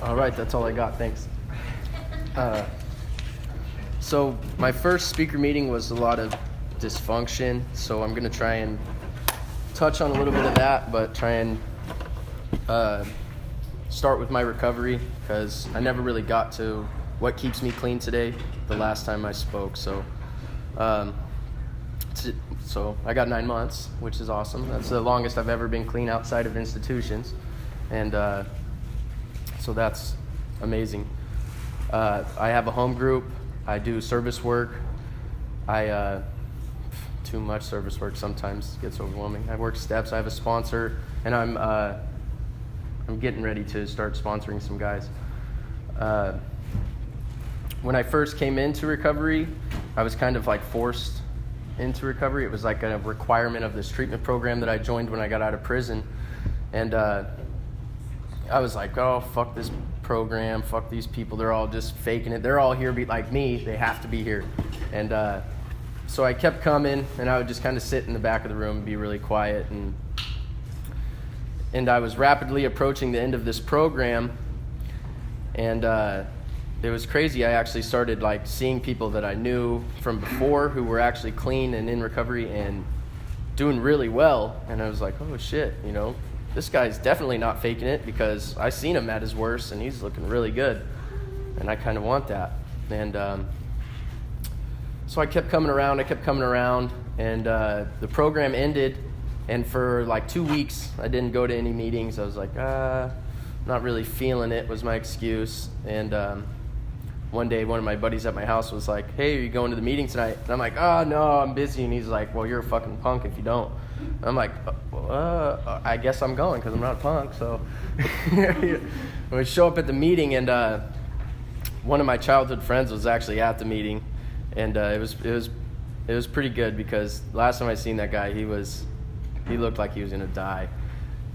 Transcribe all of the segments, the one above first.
All right, that's all I got. Thanks. So my first speaker meeting was a lot of dysfunction, so I'm going to try and touch on a little bit of that, but try and start with my recovery, because I never really got to what keeps me clean today the last time I spoke. So I got 9 months, which is awesome. That's the longest I've ever been clean outside of institutions, and so that's amazing. I have a home group. I do service work. Too much service work sometimes gets overwhelming. I work steps. I have a sponsor, and I'm getting ready to start sponsoring some guys. When I first came into recovery, I was kind of like forced into recovery. It was like a requirement of this treatment program that I joined when I got out of prison. And I was like, oh, fuck this program, fuck these people, they're all just faking it. They're all here be like me, they have to be here. And so I kept coming, and I would just kind of sit in the back of the room and be really quiet. And I was rapidly approaching the end of this program, and it was crazy. I actually started like seeing people that I knew from before who were actually clean and in recovery and doing really well. And I was like, oh shit, you know, this guy's definitely not faking it, because I seen him at his worst and he's looking really good, and I kind of want that. And so I kept coming around, and the program ended, and for like 2 weeks I didn't go to any meetings. I was like, not really feeling it, was my excuse. And one day one of my buddies at my house was like, hey, are you going to the meeting tonight? And I'm like, oh no, I'm busy. And he's like, well, you're a fucking punk if you don't. And I'm like, I guess I'm going, because I'm not a punk. So we show up at the meeting, and one of my childhood friends was actually at the meeting, and it was pretty good, because last time I seen that guy, he looked like he was gonna die.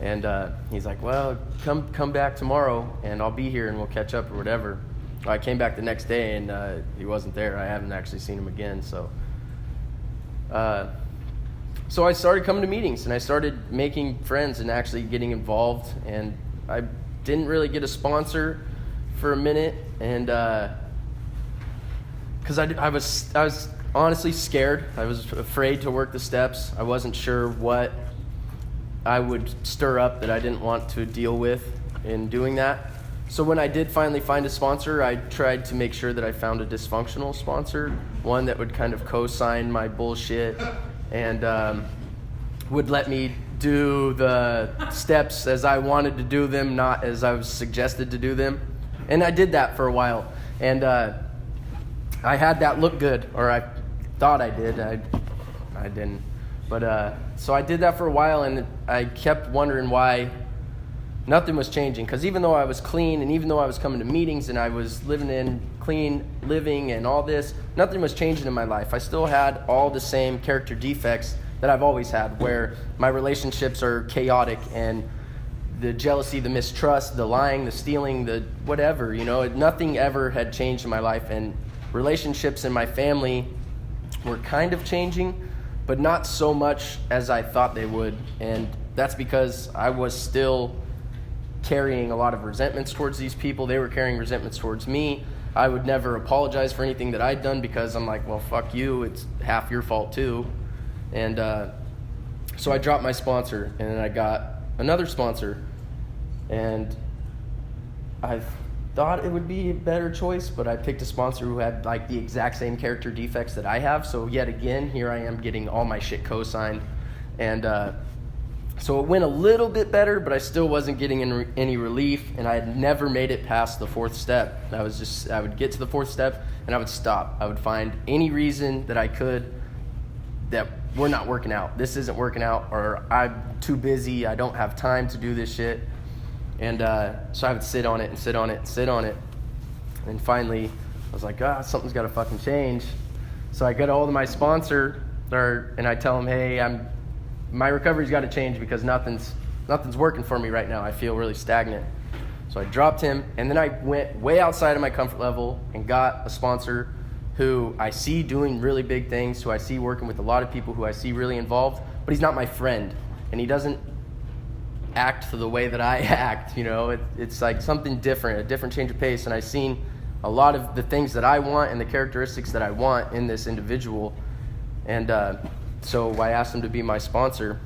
And he's like, well, come back tomorrow and I'll be here and we'll catch up or whatever. I came back the next day, and he wasn't there. I haven't actually seen him again. So I started coming to meetings, and I started making friends and actually getting involved. And I didn't really get a sponsor for a minute, and because I was honestly scared. I was afraid to work the steps. I wasn't sure what I would stir up that I didn't want to deal with in doing that. So when I did finally find a sponsor, I tried to make sure that I found a dysfunctional sponsor, one that would kind of co-sign my bullshit and would let me do the steps as I wanted to do them, not as I was suggested to do them. And I did that for a while. And I had that look good, or I thought I did. I didn't. But so I did that for a while, and I kept wondering why nothing was changing. Because even though I was clean, and even though I was coming to meetings, and I was living in clean living and all this, nothing was changing in my life. I still had all the same character defects that I've always had, where my relationships are chaotic, and the jealousy, the mistrust, the lying, the stealing, the whatever, you know, nothing ever had changed in my life. And relationships in my family were kind of changing, but not so much as I thought they would. And that's because I was still carrying a lot of resentments towards these people. They were carrying resentments towards me. I would never apologize for anything that I'd done, because I'm like, well, fuck you. It's half your fault too. And so I dropped my sponsor, and then I got another sponsor. And I thought it would be a better choice, but I picked a sponsor who had like the exact same character defects that I have. So yet again, here I am getting all my shit co-signed. And so it went a little bit better, but I still wasn't getting any relief, and I had never made it past the fourth step. I would get to the fourth step, and I would stop. I would find any reason that I could that we're not working out. This isn't working out, or I'm too busy. I don't have time to do this shit. And so I would sit on it and sit on it and sit on it. And finally, I was like, something's got to fucking change. So I get a hold of my sponsor, and I tell him, hey, my recovery's got to change, because nothing's working for me right now. I feel really stagnant. So I dropped him, and then I went way outside of my comfort level and got a sponsor who I see doing really big things, who I see working with a lot of people, who I see really involved, but he's not my friend. And he doesn't act the way that I act, you know. It's like something different, a different change of pace. And I've seen a lot of the things that I want and the characteristics that I want in this individual. And so I asked him to be my sponsor.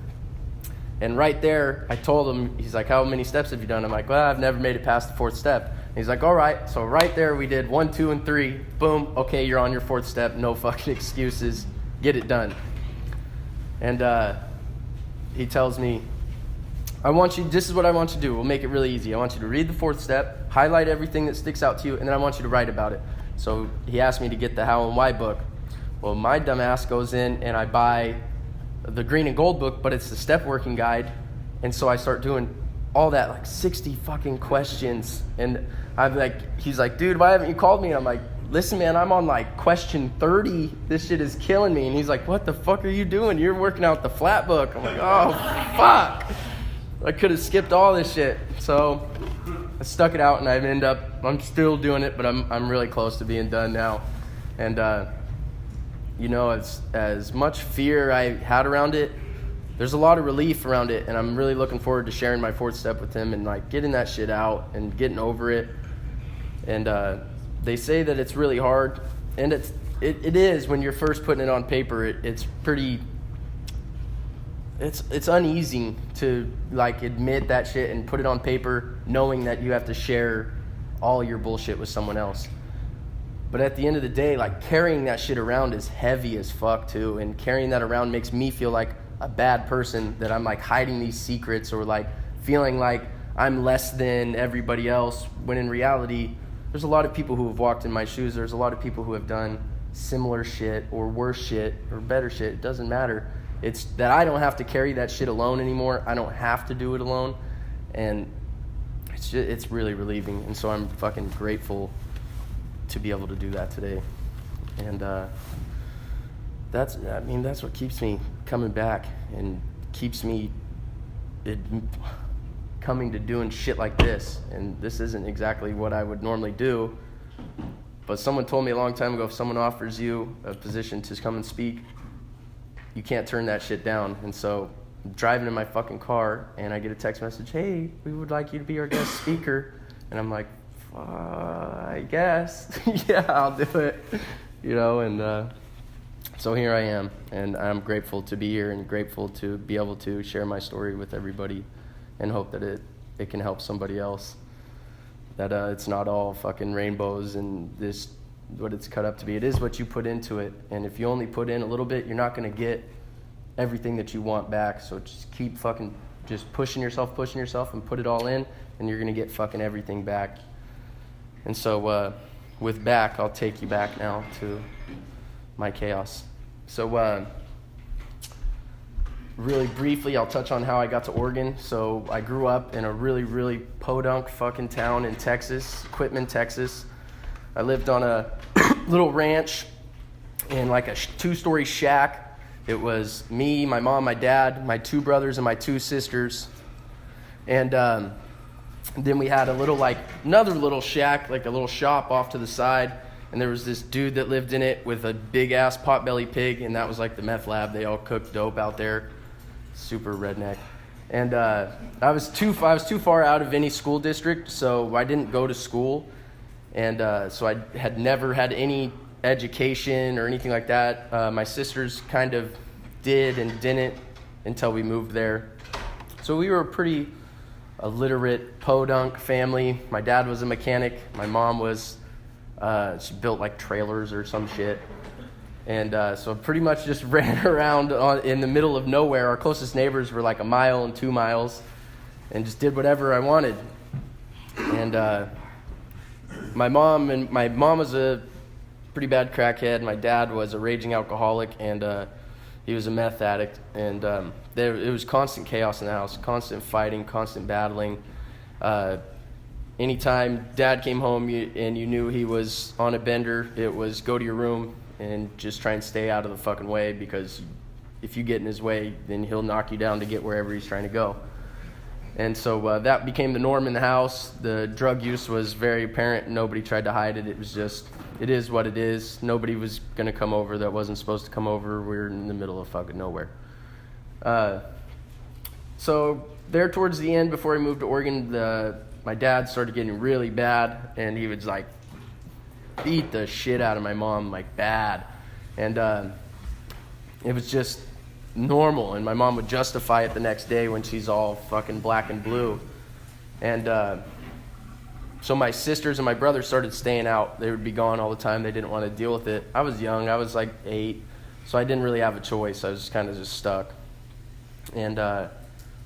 And right there, I told him, he's like, how many steps have you done? I'm like, well, I've never made it past the 4th step. And he's like, all right. So right there, we did 1, 2, and 3. Boom. Okay, you're on your 4th step. No fucking excuses. Get it done. And he tells me, this is what I want you to do. We'll make it really easy. I want you to read the 4th step, highlight everything that sticks out to you, and then I want you to write about it. So he asked me to get the How and Why book. Well, my dumb ass goes in and I buy the green and gold book, but it's the step working guide. And so I start doing all that, like 60 fucking questions. And I'm like, he's like, dude, why haven't you called me? And I'm like, listen, man, I'm on like question 30. This shit is killing me. And he's like, what the fuck are you doing? You're working out the flat book. I'm like, oh, fuck. I could have skipped all this shit. So I stuck it out, and I'm still doing it, but I'm really close to being done now. And, you know, as much fear I had around it, there's a lot of relief around it, and I'm really looking forward to sharing my 4th step with him and like getting that shit out and getting over it. And they say that it's really hard, and it is when you're first putting it on paper. It's uneasy to like admit that shit and put it on paper, knowing that you have to share all your bullshit with someone else. But at the end of the day, like carrying that shit around is heavy as fuck too, and carrying that around makes me feel like a bad person, that I'm like hiding these secrets or like feeling like I'm less than everybody else, when in reality there's a lot of people who have walked in my shoes. There's a lot of people who have done similar shit or worse shit or better shit. It doesn't matter. It's that I don't have to carry that shit alone anymore. I don't have to do it alone, and it's really relieving. And so I'm fucking grateful to be able to do that today. And that's what keeps me coming back and keeps me coming to doing shit like this. And this isn't exactly what I would normally do, but someone told me a long time ago, if someone offers you a position to come and speak, you can't turn that shit down. And so I'm driving in my fucking car, and I get a text message, hey, we would like you to be our guest speaker. And I'm like, I guess. Yeah, I'll do it. You know, and so here I am, and I'm grateful to be here and grateful to be able to share my story with everybody and hope that it can help somebody else. That it's not all fucking rainbows and this what it's cut up to be. It is what you put into it, and if you only put in a little bit, you're not going to get everything that you want back. So just keep fucking just pushing yourself and put it all in, and you're going to get fucking everything back. And so with back, I'll take you back now to my chaos. So really briefly, I'll touch on how I got to Oregon. So I grew up in a really, really podunk fucking town in Texas, Quitman, Texas. I lived on a little ranch in like a 2-story shack. It was me, my mom, my dad, my 2 brothers, and my 2 sisters. And then we had another little shack, like a little shop off to the side. And there was this dude that lived in it with a big ass potbelly pig, and that was like the meth lab. They all cooked dope out there. Super redneck. And I was too far out of any school district, so I didn't go to school. And so I had never had any education or anything like that. My sisters kind of did and didn't until we moved there. So we were a pretty illiterate podunk family. My dad was a mechanic. My mom was, she built like trailers or some shit. And so pretty much just ran around in the middle of nowhere. Our closest neighbors were like 1 mile and 2 miles, and just did whatever I wanted. And my mom was a pretty bad crackhead. My dad was a raging alcoholic, and he was a meth addict. And it was constant chaos in the house, constant fighting, constant battling. Anytime Dad came home and you knew he was on a bender, it was go to your room and just try and stay out of the fucking way, because if you get in his way, then he'll knock you down to get wherever he's trying to go. And so that became the norm in the house. The drug use was very apparent. Nobody tried to hide it. It was just, it is what it is. Nobody was going to come over that wasn't supposed to come over. We were in the middle of fucking nowhere. So there towards the end before I moved to Oregon, my dad started getting really bad, and he would like beat the shit out of my mom, like bad. And it was just normal, and my mom would justify it the next day when she's all fucking black and blue. And so my sisters and my brothers started staying out. They would be gone all the time. They didn't want to deal with it. I was young. I was like 8, so I didn't really have a choice. I was kind of just stuck. And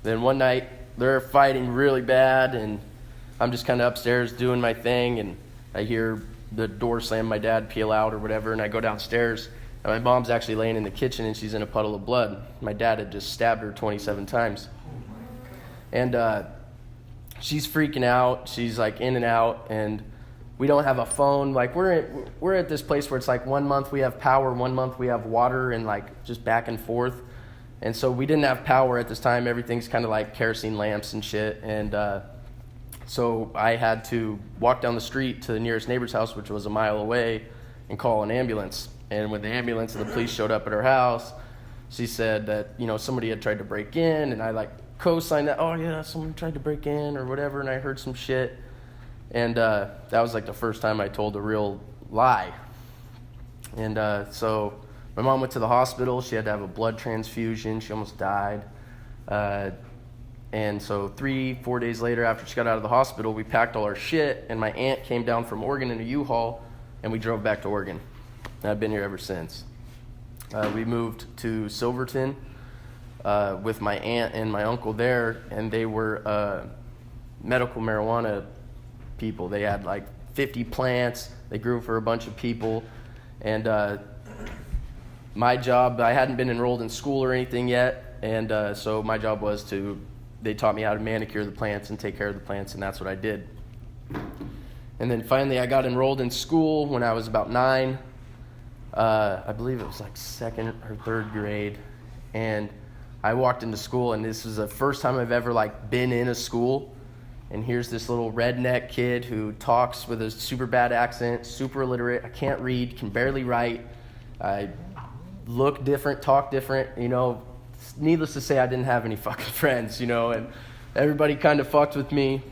then one night, they're fighting really bad, and I'm just kind of upstairs doing my thing, and I hear the door slam, my dad peel out or whatever, and I go downstairs, and my mom's actually laying in the kitchen, and she's in a puddle of blood. My dad had just stabbed her 27 times. And she's freaking out. She's like in and out, and we don't have a phone. Like we're at this place where it's like 1 month we have power, 1 month we have water, and like just back and forth. And so we didn't have power at this time. Everything's kind of like kerosene lamps and shit. And so I had to walk down the street to the nearest neighbor's house, which was a mile away, and call an ambulance. And when the ambulance and the police showed up at her house, she said that, somebody had tried to break in, and I like co-signed that, oh yeah, someone tried to break in or whatever, and I heard some shit. And that was like the first time I told a real lie. And so my mom went to the hospital. She had to have a blood transfusion. She almost died. And so 3-4 days later, after she got out of the hospital, we packed all our shit, and my aunt came down from Oregon in a U-Haul, and we drove back to Oregon. And I've been here ever since. We moved to Silverton with my aunt and my uncle there, and they were medical marijuana people. They had like 50 plants. They grew for a bunch of people. And my job, I hadn't been enrolled in school or anything yet, and so my job was they taught me how to manicure the plants and take care of the plants, and that's what I did. And then finally I got enrolled in school when I was about 9. I believe it was like 2nd or 3rd grade, and I walked into school, and this was the first time I've ever like been in a school, and here's this little redneck kid who talks with a super bad accent, super illiterate. I can't read, can barely write. I look different, talk different, Needless to say, I didn't have any fucking friends, and everybody kind of fucked with me.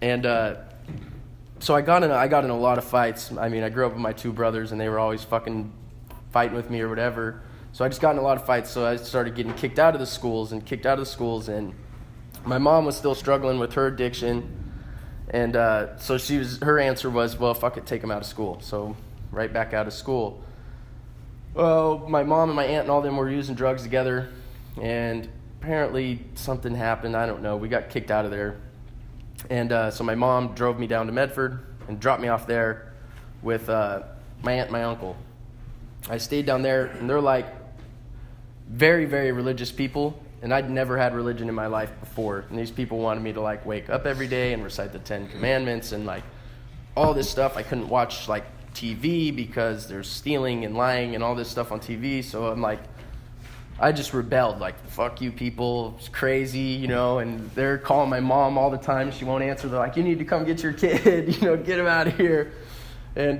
And so I got in a lot of fights. I mean, I grew up with my 2 brothers, and they were always fucking fighting with me or whatever. So I just got in a lot of fights. So I started getting kicked out of the schools. And my mom was still struggling with her addiction. And so her answer was, well, fuck it, take them out of school. So right back out of school. Well, my mom and my aunt and all them were using drugs together. And apparently something happened. I don't know. We got kicked out of there. And so my mom drove me down to Medford and dropped me off there with my aunt and my uncle. I stayed down there, and they're like very, very religious people. And I'd never had religion in my life before. And these people wanted me to like wake up every day and recite the 10 Commandments and like all this stuff. I couldn't watch like TV because there's stealing and lying and all this stuff on TV. So I'm like, I just rebelled, like, fuck you people, it's crazy, and they're calling my mom all the time. She won't answer. They're like, you need to come get your kid, get him out of here. And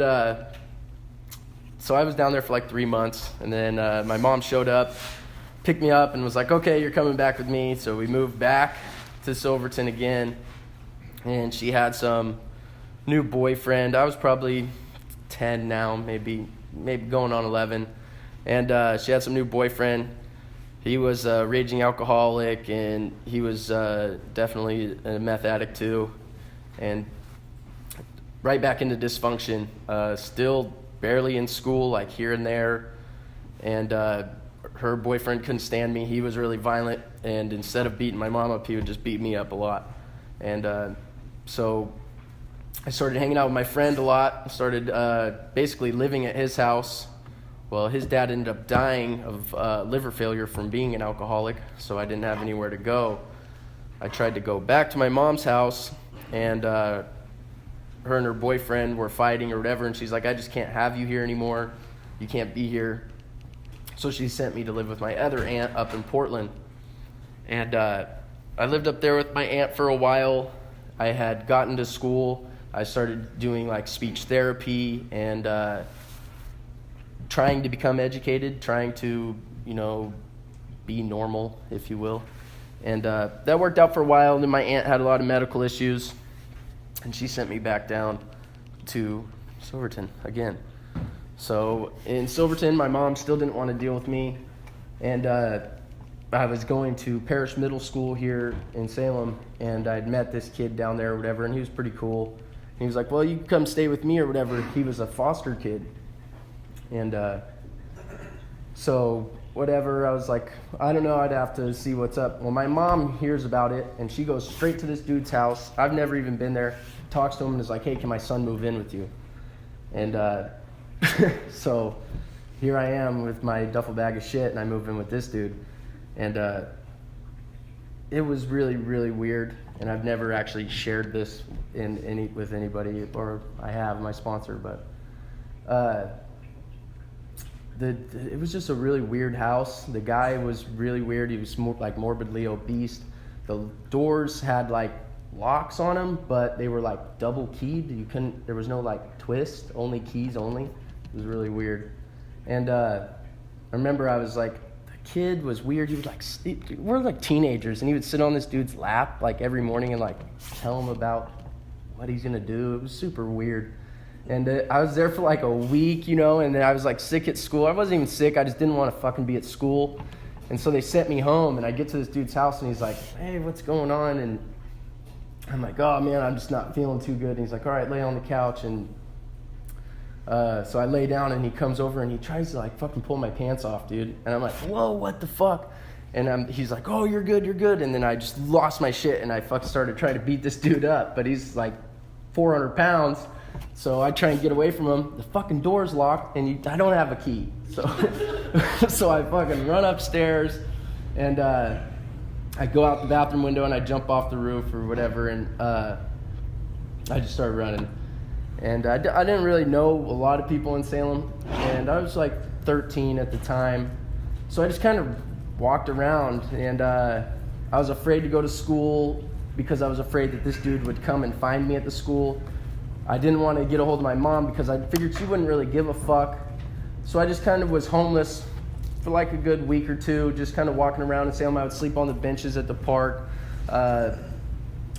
so I was down there for like 3 months, and then my mom showed up, picked me up, and was like, okay, you're coming back with me. So we moved back to Silverton again, and she had some new boyfriend. I was probably 10 now, maybe going on 11, and she had some new boyfriend. He was a raging alcoholic, and he was definitely a meth addict too, and right back into dysfunction, still barely in school, like here and there, and her boyfriend couldn't stand me. He was really violent, and instead of beating my mom up, he would just beat me up a lot. And so I started hanging out with my friend a lot. I started basically living at his house. Well, his dad ended up dying of liver failure from being an alcoholic, so I didn't have anywhere to go. I tried to go back to my mom's house, and her and her boyfriend were fighting or whatever, and she's like, I just can't have you here anymore. You can't be here. So she sent me to live with my other aunt up in Portland. And I lived up there with my aunt for a while. I had gotten to school. I started doing like speech therapy and trying to become educated, trying to, be normal, if you will. And that worked out for a while. And then my aunt had a lot of medical issues, and she sent me back down to Silverton again. So in Silverton, my mom still didn't want to deal with me, and I was going to Parish Middle School here in Salem, and I'd met this kid down there or whatever, and he was pretty cool. And he was like, well, you can come stay with me or whatever. He was a foster kid. And so whatever, I was like, I don't know, I'd have to see what's up. Well, my mom hears about it, and she goes straight to this dude's house. I've never even been there. Talks to him and is like, hey, can my son move in with you? And so here I am with my duffel bag of shit, and I move in with this dude. And it was really, really weird, and I've never actually shared this with anybody, or I have, my sponsor, but it was just a really weird house. The guy was really weird. He was morbidly obese. The doors had like locks on them, but they were like double keyed. There was no like twist, only keys only. It was really weird. And I remember I was like, the kid was weird. He would we're like teenagers, and he would sit on this dude's lap like every morning and like tell him about what he's gonna do. It was super weird. And I was there for like a week, and then I was like sick at school. I wasn't even sick. I just didn't want to fucking be at school. And so they sent me home, and I get to this dude's house, and he's like, hey, what's going on? And I'm like, oh man, I'm just not feeling too good. And he's like, all right, lay on the couch. And so I lay down, and he comes over, and he tries to like fucking pull my pants off, dude. And I'm like, whoa, what the fuck? And he's like, oh, you're good. And then I just lost my shit, and I fucking started trying to beat this dude up. But he's like 400 pounds. So I try and get away from him. The fucking door's locked, and I don't have a key. So so I fucking run upstairs, and I go out the bathroom window, and I jump off the roof or whatever, and I just started running. And I didn't really know a lot of people in Salem, and I was like 13 at the time. So I just kind of walked around, and I was afraid to go to school because I was afraid that this dude would come and find me at the school. I didn't want to get a hold of my mom because I figured she wouldn't really give a fuck. So I just kind of was homeless for like a good week or two, just kind of walking around in Salem. I would sleep on the benches at the park. I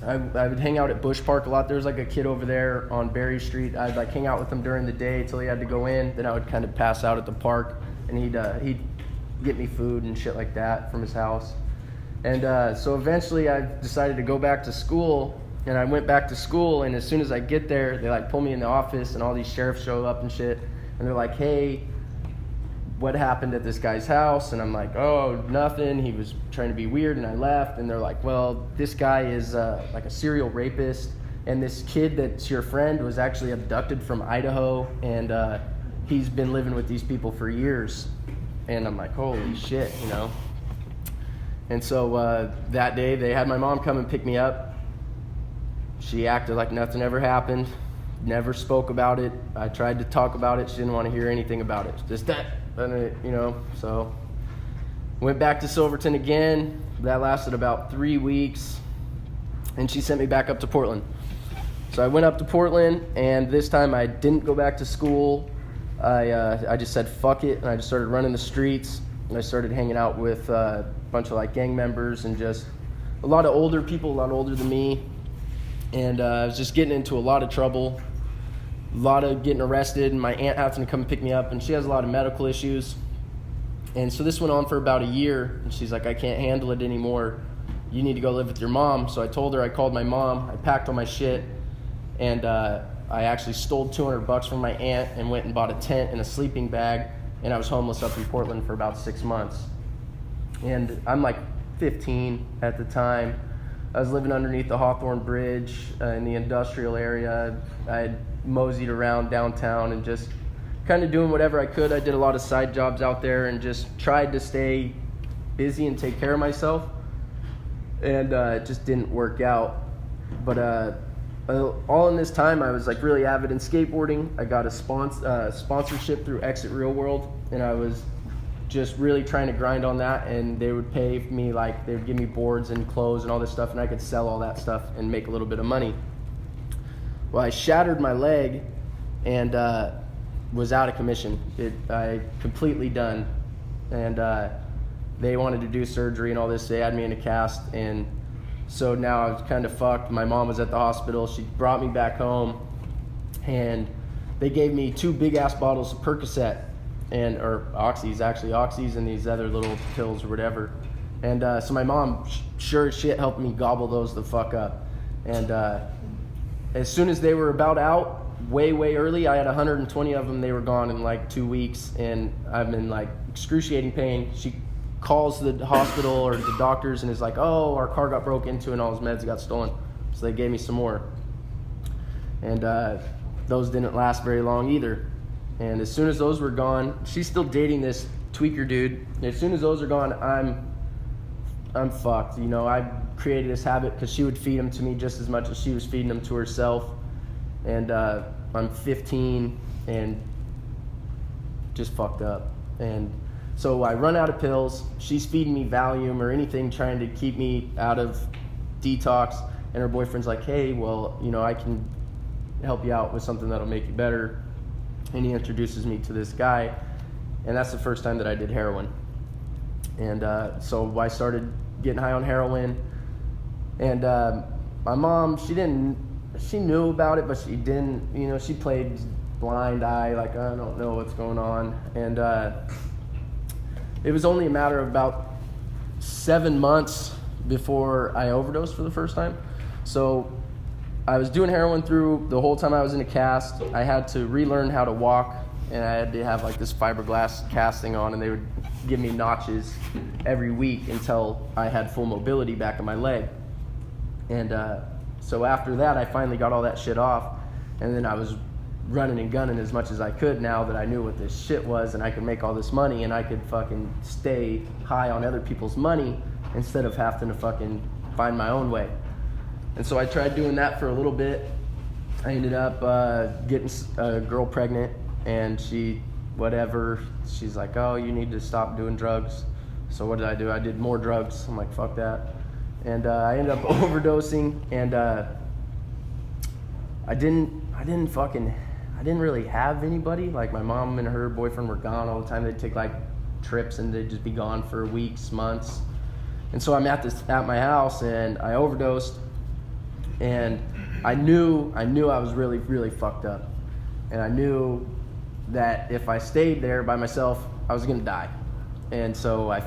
would hang out at Bush Park a lot. There was like a kid over there on Berry Street. I'd like hang out with him during the day until he had to go in. Then I would kind of pass out at the park, and he'd get me food and shit like that from his house. And so eventually I decided to go back to school. And I went back to school, and as soon as I get there, they like pull me in the office, and all these sheriffs show up and shit, and they're like, hey, what happened at this guy's house? And I'm like, oh, nothing. He was trying to be weird, and I left. And they're like, well, this guy is like a serial rapist, and this kid that's your friend was actually abducted from Idaho, and he's been living with these people for years. And I'm like, holy shit, And so that day, they had my mom come and pick me up. She acted like nothing ever happened, never spoke about it. I tried to talk about it. She didn't want to hear anything about it. Just that, so went back to Silverton again. That lasted about 3 weeks, and she sent me back up to Portland. So I went up to Portland, and this time I didn't go back to school. I just said fuck it, and I just started running the streets, and I started hanging out with a bunch of like gang members and just a lot of older people, a lot older than me. And I was just getting into a lot of trouble, a lot of getting arrested, and my aunt happened to come pick me up, and she has a lot of medical issues. And so this went on for about a year, and she's like, I can't handle it anymore. You need to go live with your mom. So I told her, I called my mom, I packed all my shit, and I actually stole $200 from my aunt and went and bought a tent and a sleeping bag, and I was homeless up in Portland for about 6 months. And I'm like 15 at the time. I was living underneath the Hawthorne Bridge in the industrial area. I had moseyed around downtown and just kind of doing whatever I could. I did a lot of side jobs out there and just tried to stay busy and take care of myself. And it just didn't work out. But all in this time, I was like really avid in skateboarding. I got a sponsorship through Exit Real World, and I was just really trying to grind on that, and they would pay me, like they would give me boards and clothes and all this stuff, and I could sell all that stuff and make a little bit of money. Well, I shattered my leg and was out of commission. I completely done. And they wanted to do surgery and all this. They had me in a cast, and so now I was kind of fucked. My mom was at the hospital. She brought me back home, and they gave me 2 big-ass bottles of Percocet, or Oxys and these other little pills or whatever. And so my mom sure as shit helped me gobble those the fuck up. And as soon as they were about out, way early, I had 120 of them. They were gone in like 2 weeks, and I'm in like excruciating pain. She calls the hospital or the doctors and is like, oh, our car got broke into and all his meds got stolen. So they gave me some more. And those didn't last very long either. And as soon as those were gone, she's still dating this tweaker dude. And as soon as those are gone, I'm fucked. You know, I created this habit because she would feed them to me just as much as she was feeding them to herself. And I'm 15 and just fucked up. And so I run out of pills. She's feeding me Valium or anything, trying to keep me out of detox. And her boyfriend's like, hey, well, you know, I can help you out with something that'll make you better. And he introduces me to this guy. And that's the first time that I did heroin. And so I started getting high on heroin. And my mom, she knew about it, but she didn't, you know, she played blind eye, like, I don't know what's going on. And it was only a matter of about 7 months before I overdosed for the first time. So I was doing heroin through the whole time I was in a cast. I had to relearn how to walk, and I had to have like this fiberglass casting on, and they would give me notches every week until I had full mobility back in my leg. And so after that, I finally got all that shit off, and then I was running and gunning as much as I could now that I knew what this shit was, and I could make all this money, and I could fucking stay high on other people's money instead of having to fucking find my own way. And so I tried doing that for a little bit. I ended up getting a girl pregnant, and she's like, oh, you need to stop doing drugs. So what did I do? I did more drugs. I'm like, fuck that. And I ended up overdosing, and I didn't really have anybody. Like, my mom and her boyfriend were gone all the time. They'd take like trips and they'd just be gone for weeks, months. And so I'm at my house, and I overdosed, and I knew I was really, really fucked up. And I knew that if I stayed there by myself, I was gonna die. And so I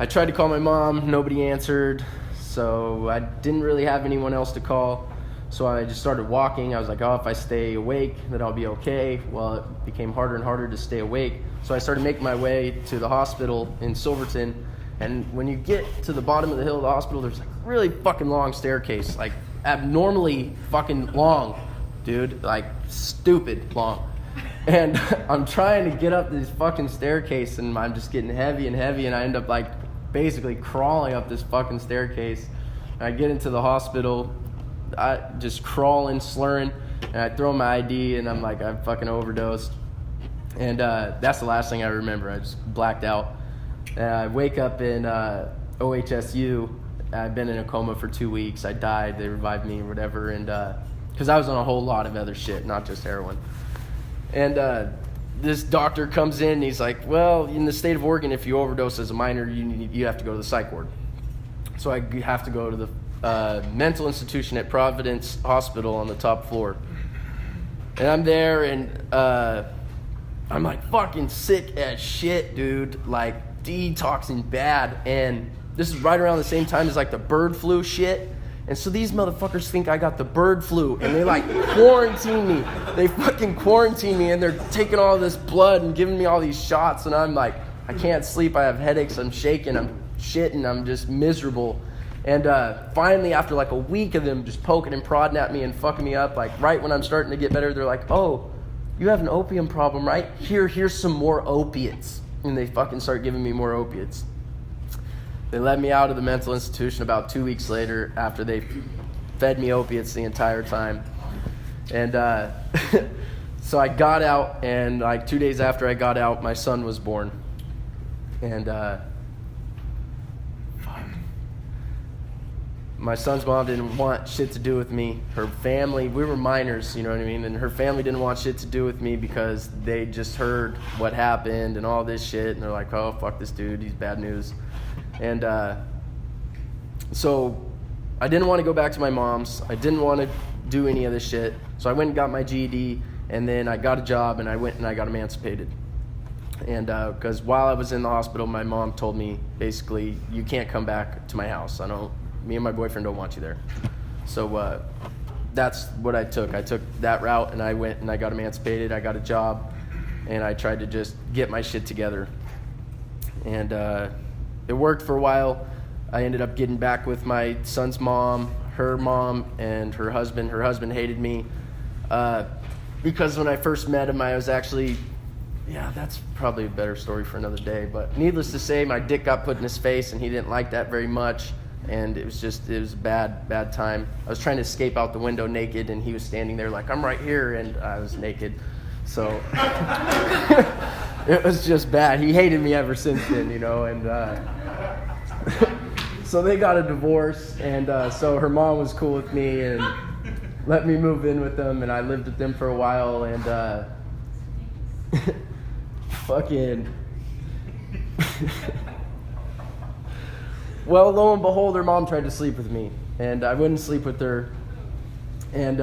tried to call my mom, nobody answered. So I didn't really have anyone else to call. So I just started walking. I was like, oh, if I stay awake, then I'll be okay. Well, it became harder and harder to stay awake. So I started making my way to the hospital in Silverton. And when you get to the bottom of the hill of the hospital, there's like a really fucking long staircase, like abnormally fucking long, dude, like stupid long. And I'm trying to get up this fucking staircase, and I'm just getting heavy and heavy, and I end up like basically crawling up this fucking staircase. And I get into the hospital, I just crawling, slurring, and I throw my ID, and I'm like, I fucking overdosed. And that's the last thing I remember. I just blacked out. And I wake up in OHSU. I've been in a coma for 2 weeks. I died. They revived me or whatever. And because I was on a whole lot of other shit, not just heroin. And this doctor comes in, and he's like, well, in the state of Oregon, if you overdose as a minor, you have to go to the psych ward. So I have to go to the mental institution at Providence Hospital on the top floor. And I'm there, and I'm like fucking sick as shit, dude. Like detoxing bad. And this is right around the same time as like the bird flu shit. And so these motherfuckers think I got the bird flu, and they like quarantine me. They fucking quarantine me, and they're taking all this blood and giving me all these shots, and I'm like, I can't sleep, I have headaches, I'm shaking, I'm shitting, I'm just miserable. And finally, after like a week of them just poking and prodding at me and fucking me up, like right when I'm starting to get better, they're like, oh, you have an opium problem, right? Here's some more opiates. And they fucking start giving me more opiates. They let me out of the mental institution about 2 weeks later after they fed me opiates the entire time. And so I got out, and like 2 days after I got out, my son was born. And my son's mom didn't want shit to do with me. Her family, we were minors, you know what I mean? And her family didn't want shit to do with me because they just heard what happened and all this shit. And they're like, oh, fuck this dude, he's bad news. And so I didn't want to go back to my mom's. I didn't want to do any of this shit. So I went and got my GED, and then I got a job, and I went and I got emancipated. And because while I was in the hospital, my mom told me, basically, you can't come back to my house. Me and my boyfriend don't want you there. So that's what I took. I took that route, and I went and I got emancipated. I got a job, and I tried to just get my shit together. And it worked for a while. I ended up getting back with my son's mom, and her husband. Her husband hated me because when I first met him, I was actually, that's probably a better story for another day. But needless to say, my dick got put in his face, and he didn't like that very much. And it was a bad time. I was trying to escape out the window naked, and he was standing there like, I'm right here, and I was naked. So it was just bad. He hated me ever since then, and so they got a divorce, and so her mom was cool with me and let me move in with them, and I lived with them for a while, and fucking well, lo and behold, her mom tried to sleep with me, and I wouldn't sleep with her, and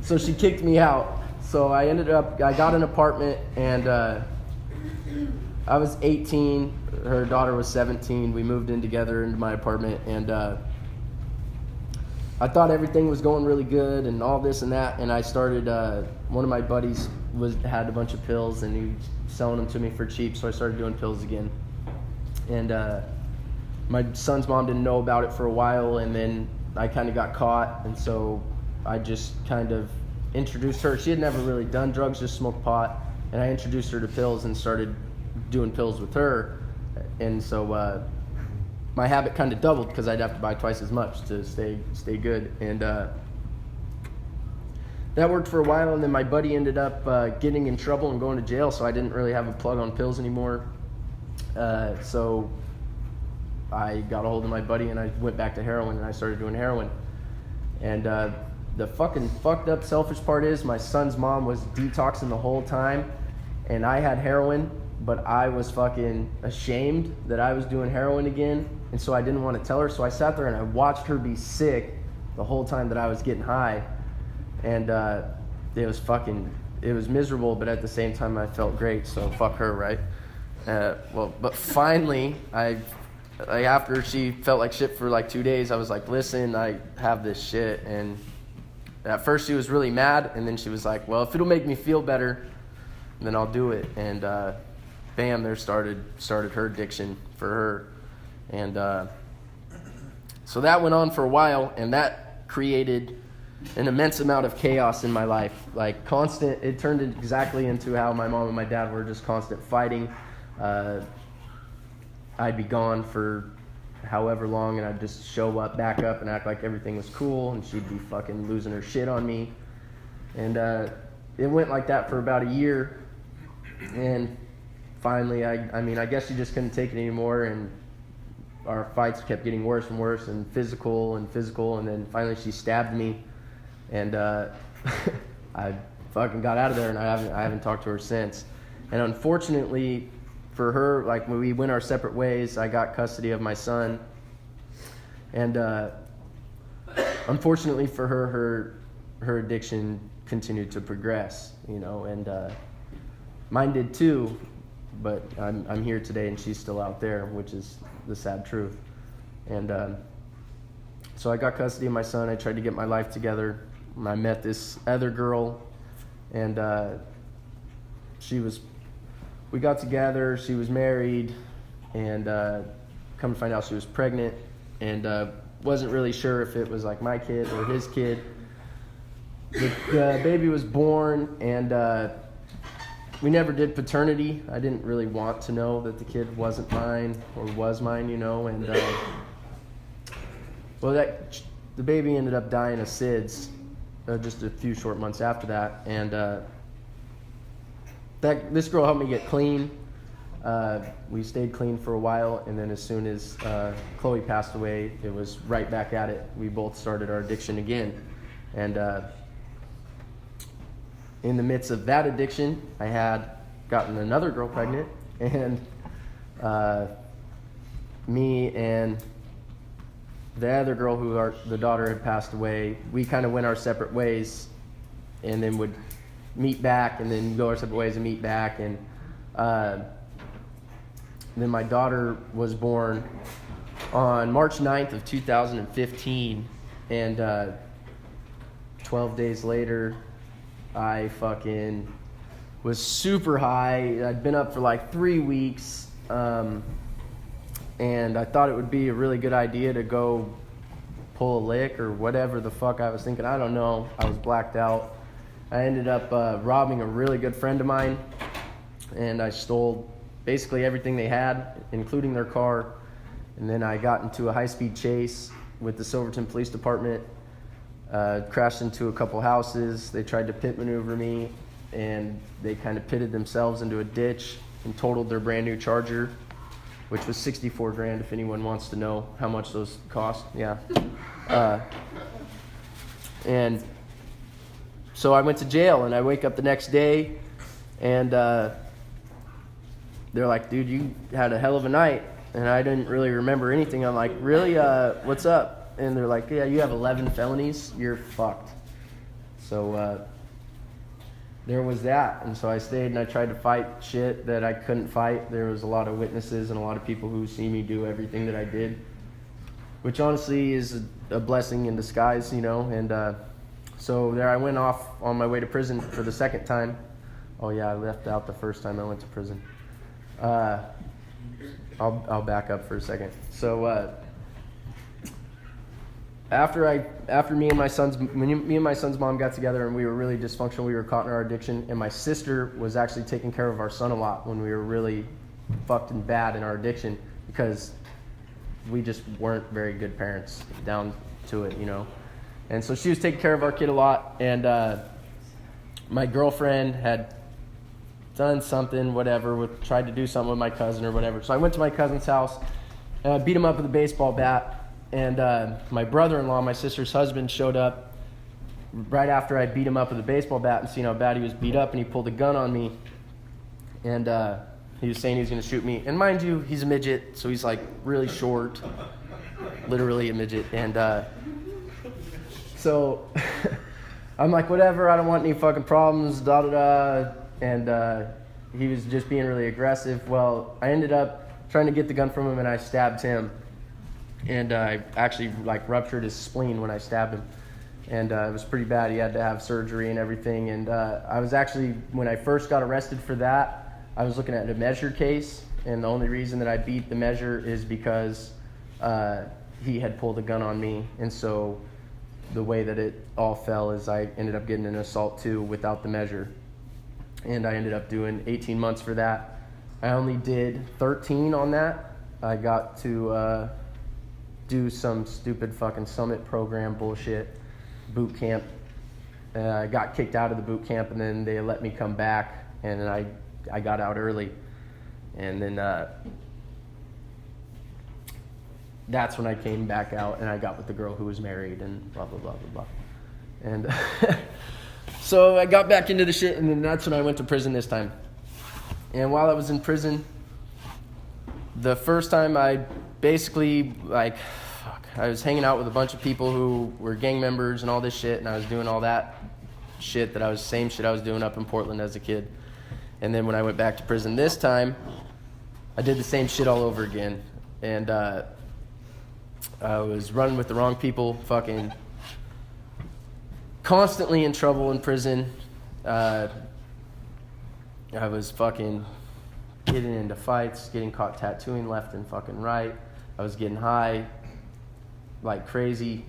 so she kicked me out. So I got an apartment, and I was 18, her daughter was 17. We moved in together into my apartment, and I thought everything was going really good and all this and that, and I started, one of my buddies had a bunch of pills, and he was selling them to me for cheap, so I started doing pills again. And my son's mom didn't know about it for a while, and then I kind of got caught, and so I just kind of introduced her. She had never really done drugs, just smoked pot, and I introduced her to pills and started doing pills with her. And so my habit kind of doubled because I'd have to buy twice as much to stay good. And that worked for a while, and then my buddy ended up getting in trouble and going to jail, so I didn't really have a plug on pills anymore. So I got a hold of my buddy, and I went back to heroin, and I started doing heroin. And the fucking fucked up selfish part is my son's mom was detoxing the whole time, and I had heroin, but I was fucking ashamed that I was doing heroin again, and so I didn't want to tell her. So I sat there and I watched her be sick the whole time that I was getting high, and it was miserable, but at the same time I felt great, so fuck her, right? But finally, after she felt like shit for like 2 days, I was like, listen, I have this shit. And at first she was really mad, and then she was like, well, if it'll make me feel better, then I'll do it. And bam, there started her addiction for her. And so that went on for a while, and that created an immense amount of chaos in my life. Like constant, it turned exactly into how my mom and my dad were, just constant fighting. I'd be gone for however long, and I'd just show up, back up, and act like everything was cool, and she'd be fucking losing her shit on me. And it went like that for about a year, and finally, I guess she just couldn't take it anymore, and our fights kept getting worse and worse, and physical, and then finally she stabbed me, and I fucking got out of there, and I haven't talked to her since. And unfortunately for her, like when we went our separate ways, I got custody of my son, and unfortunately for her addiction continued to progress, and mine did too. But I'm here today, and she's still out there, which is the sad truth. And so I got custody of my son. I tried to get my life together. I met this other girl, and we got together. She was married, and come to find out she was pregnant, and wasn't really sure if it was like my kid or his kid. The baby was born, and we never did paternity. I didn't really want to know that the kid wasn't mine or was mine, and the baby ended up dying of SIDS just a few short months after that, and this girl helped me get clean, We stayed clean for a while, and then as soon as Chloe passed away, it was right back at it. We both started our addiction again. And in the midst of that addiction, I had gotten another girl pregnant, and me and the other girl the daughter had passed away, we kind of went our separate ways, and then would meet back, and then go our separate ways and meet back. And then my daughter was born on March 9th of 2015, and 12 days later, I fucking was super high. I'd been up for like 3 weeks, and I thought it would be a really good idea to go pull a lick or whatever the fuck I was thinking. I don't know. I was blacked out. I ended up robbing a really good friend of mine, and I stole basically everything they had, including their car. And then I got into a high-speed chase with the Silverton Police Department, crashed into a couple houses. They tried to pit maneuver me, and they kind of pitted themselves into a ditch and totaled their brand new Charger, which was $64,000 if anyone wants to know how much those cost. Yeah. And so I went to jail, and I wake up the next day, and they're like, dude, you had a hell of a night. And I didn't really remember anything. I'm like, really? What's up? And they're like, yeah, you have 11 felonies. You're fucked. So there was that. And so I stayed, and I tried to fight shit that I couldn't fight. There was a lot of witnesses and a lot of people who see me do everything that I did, which honestly is a blessing in disguise, you know. And so there I went off on my way to prison for the second time. Oh yeah, I left out the first time I went to prison. I'll back up for a second. So after me and my son's mom got together, and we were really dysfunctional, we were caught in our addiction, and my sister was actually taking care of our son a lot when we were really fucked and bad in our addiction, because we just weren't very good parents down to it, you know. And so she was taking care of our kid a lot, and my girlfriend had done something, whatever, tried to do something with my cousin or whatever. So I went to my cousin's house, and I beat him up with a baseball bat. And my brother-in-law, my sister's husband, showed up right after I beat him up with a baseball bat and seen how bad he was beat up, and he pulled a gun on me. And he was saying he was going to shoot me. And mind you, he's a midget, so he's like really short, literally a midget. And so I'm like, whatever, I don't want any fucking problems, da-da-da. And he was just being really aggressive. Well, I ended up trying to get the gun from him, and I stabbed him. And I actually like ruptured his spleen when I stabbed him. And it was pretty bad. He had to have surgery and everything. And I was actually, when I first got arrested for that, I was looking at a measure case. And the only reason that I beat the measure is because he had pulled a gun on me. And so the way that it all fell is I ended up getting an assault 2 without the measure. And I ended up doing 18 months for that. I only did 13 on that. I got to do some stupid fucking summit program bullshit, boot camp. I got kicked out of the boot camp, and then they let me come back, and then I got out early. And then that's when I came back out, and I got with the girl who was married, and blah, blah, blah, blah, blah. And so I got back into the shit, and then that's when I went to prison this time. And while I was in prison, the first time I basically, I was hanging out with a bunch of people who were gang members and all this shit, and I was doing all that shit same shit I was doing up in Portland as a kid. And then when I went back to prison this time, I did the same shit all over again. And I was running with the wrong people, fucking constantly in trouble in prison. I was fucking getting into fights, getting caught tattooing left and fucking right. I was getting high like crazy,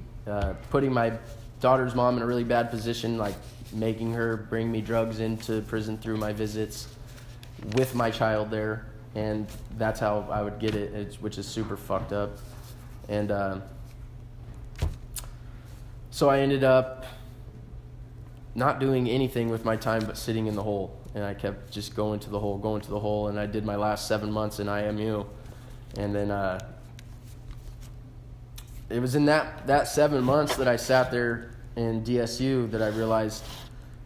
putting my daughter's mom in a really bad position, like making her bring me drugs into prison through my visits with my child there. And that's how I would get it, which is super fucked up. And so I ended up not doing anything with my time but sitting in the hole. and I kept just going to the hole, and I did my last 7 months in IMU. And then it was in that 7 months that I sat there in DSU that I realized,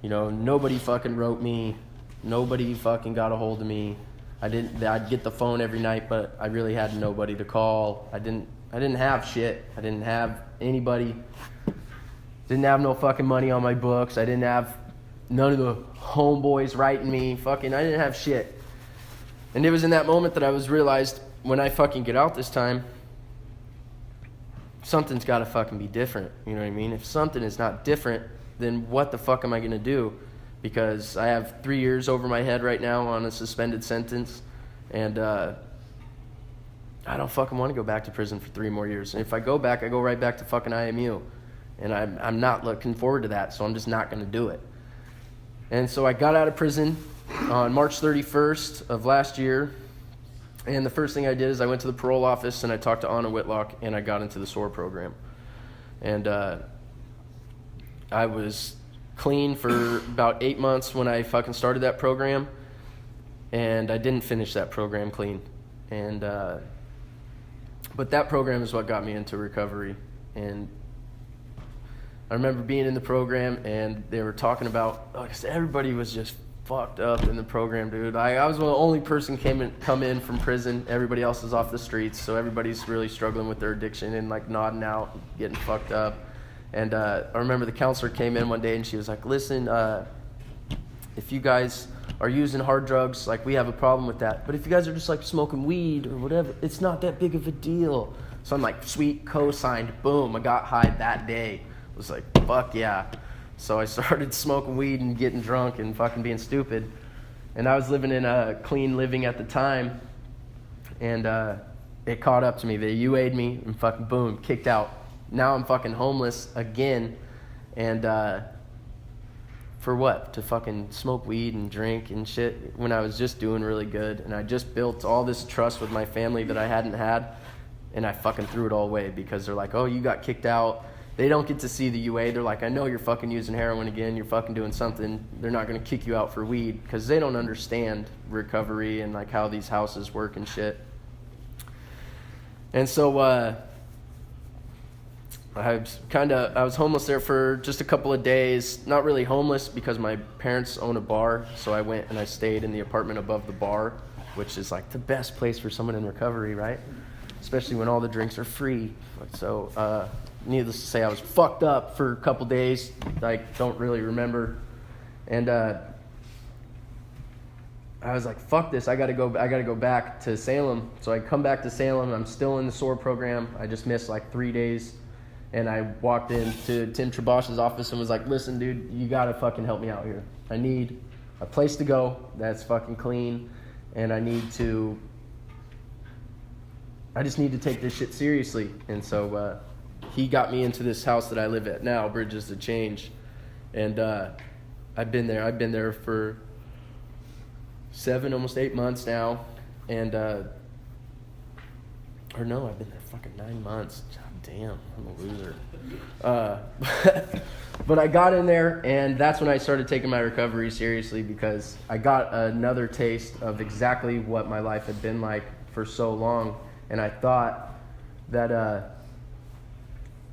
nobody fucking wrote me, nobody fucking got a hold of me. I'd get the phone every night, but I really had nobody to call. I didn't have shit. I didn't have anybody. Didn't have no fucking money on my books. I didn't have none of the homeboys writing me. I didn't have shit. And it was in that moment that I realized when I fucking get out this time, something's got to fucking be different. You know what I mean? If something is not different, then what the fuck am I going to do? Because I have 3 years over my head right now on a suspended sentence, and I don't fucking want to go back to prison for 3 more years. And if I go back, I go right back to fucking IMU. And I'm not looking forward to that, so I'm just not going to do it. And so I got out of prison on March 31st of last year. And the first thing I did is I went to the parole office and I talked to Anna Whitlock, and I got into the SOAR program. And I was clean for about 8 months when I fucking started that program. And I didn't finish that program clean. And but that program is what got me into recovery. And I remember being in the program, and they were talking about, like I said, everybody was just fucked up in the program, dude. I was the only person come in from prison. Everybody else is off the streets, so everybody's really struggling with their addiction and like nodding out, getting fucked up. And I remember the counselor came in one day, and she was like, listen, if you guys are using hard drugs, like, we have a problem with that. But if you guys are just like smoking weed or whatever, it's not that big of a deal. So I'm like, sweet, co-signed, boom, I got high that day. I was like, fuck yeah. So I started smoking weed and getting drunk and fucking being stupid. And I was living in a clean living at the time. And it caught up to me. They UA'd me and fucking boom, kicked out. Now I'm fucking homeless again. And for what? To fucking smoke weed and drink and shit when I was just doing really good. And I just built all this trust with my family that I hadn't had. And I fucking threw it all away because they're like, oh, you got kicked out. They don't get to see the UA. They're like, I know you're fucking using heroin again. You're fucking doing something. They're not going to kick you out for weed because they don't understand recovery and like how these houses work and shit. And so I was homeless there for just a couple of days. Not really homeless because my parents own a bar. So I went and I stayed in the apartment above the bar, which is like the best place for someone in recovery, right? Especially when all the drinks are free. So, needless to say, I was fucked up for a couple days. I don't really remember. And I was like, fuck this. I gotta go back to Salem. So I come back to Salem. I'm still in the SOAR program. I just missed like 3 days. And I walked into Tim Trabosh's office and was like, listen, dude, you gotta fucking help me out here. I need a place to go that's fucking clean. And I just need to take this shit seriously. And so he got me into this house that I live at now, Bridges to Change. And I've been there for 7, almost 8 months now. And, I've been there fucking 9 months. God damn, I'm a loser. But I got in there, and that's when I started taking my recovery seriously because I got another taste of exactly what my life had been like for so long. And I thought that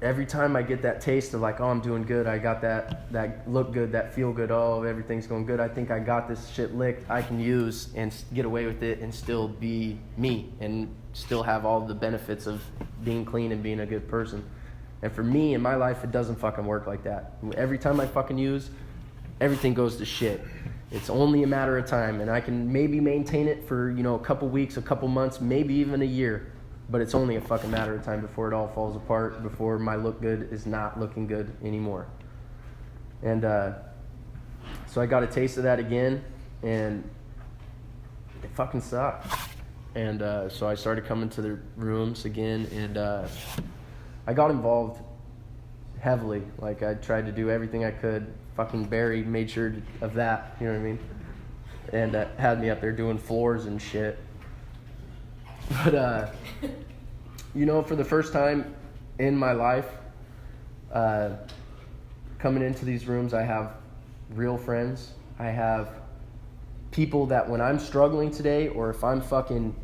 every time I get that taste of like, oh, I'm doing good, I got that look good, that feel good, oh, everything's going good, I think I got this shit licked, I can use and get away with it and still be me and still have all the benefits of being clean and being a good person. And for me, in my life, it doesn't fucking work like that. Every time I fucking use, everything goes to shit. It's only a matter of time, and I can maybe maintain it for, a couple weeks, a couple months, maybe even a year. But it's only a fucking matter of time before it all falls apart, before my look good is not looking good anymore. And so I got a taste of that again, and it fucking sucked. And so I started coming to the rooms again, and I got involved heavily. Like, I tried to do everything I could. Fucking Barry made sure of that, you know what I mean? And had me up there doing floors and shit. But, for the first time in my life, coming into these rooms, I have real friends. I have people that when I'm struggling today, or if I'm fucking,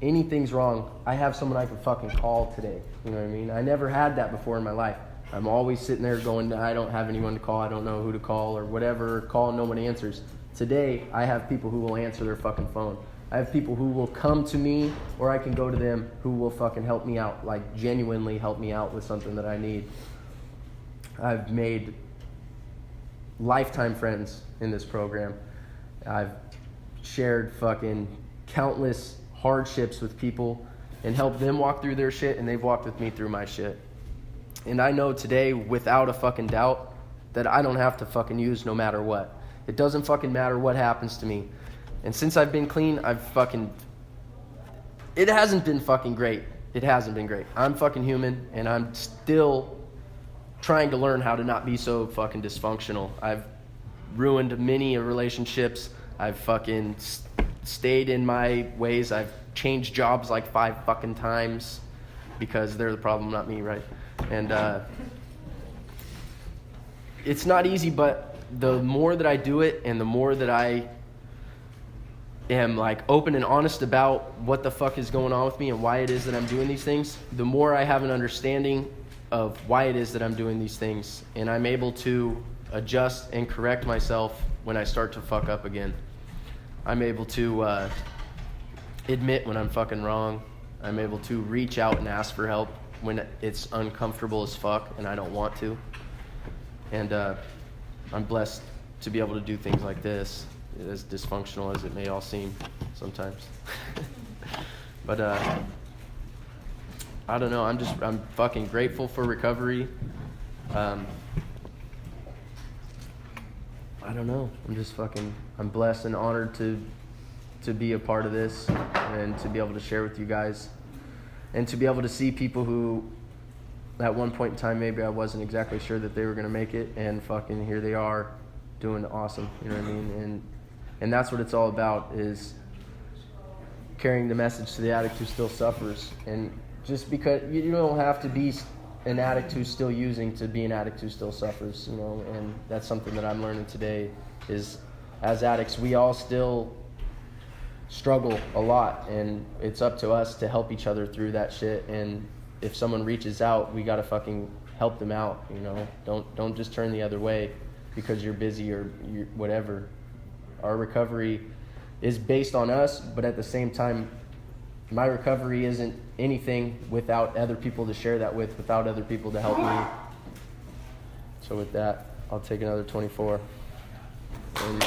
anything's wrong, I have someone I can fucking call today. You know what I mean? I never had that before in my life. I'm always sitting there going, I don't have anyone to call, I don't know who to call, or whatever, call and no one answers. Today, I have people who will answer their fucking phone. I have people who will come to me, or I can go to them, who will fucking help me out, like genuinely help me out with something that I need. I've made lifetime friends in this program. I've shared fucking countless hardships with people and helped them walk through their shit, and they've walked with me through my shit. And I know today, without a fucking doubt, that I don't have to fucking use no matter what. It doesn't fucking matter what happens to me. And since I've been clean, it hasn't been fucking great. It hasn't been great. I'm fucking human, and I'm still trying to learn how to not be so fucking dysfunctional. I've ruined many relationships. I've fucking stayed in my ways. I've changed jobs like 5 fucking times because they're the problem, not me, right? And it's not easy, but the more that I do it and the more that I am like open and honest about what the fuck is going on with me and why it is that I'm doing these things, the more I have an understanding of why it is that I'm doing these things, and I'm able to adjust and correct myself when I start to fuck up again. I'm able to admit when I'm fucking wrong. I'm able to reach out and ask for help when it's uncomfortable as fuck and I don't want to. And I'm blessed to be able to do things like this, as dysfunctional as it may all seem sometimes. But I don't know, I'm fucking grateful for recovery. I don't know, I'm blessed and honored to be a part of this and to be able to share with you guys and to be able to see people who at one point in time maybe I wasn't exactly sure that they were going to make it, and fucking here they are doing awesome, you know what I mean? And that's what it's all about, is carrying the message to the addict who still suffers. And just because you don't have to be an addict who's still using to be an addict who still suffers, you know. And that's something that I'm learning today, is as addicts we all still struggle a lot, and it's up to us to help each other through that shit. And if someone reaches out, we gotta fucking help them out, you know. Don't just turn the other way because you're busy or you're whatever. Our recovery is based on us, but at the same time, my recovery isn't anything without other people to share that with, without other people to help me. So with that, I'll take another 24. And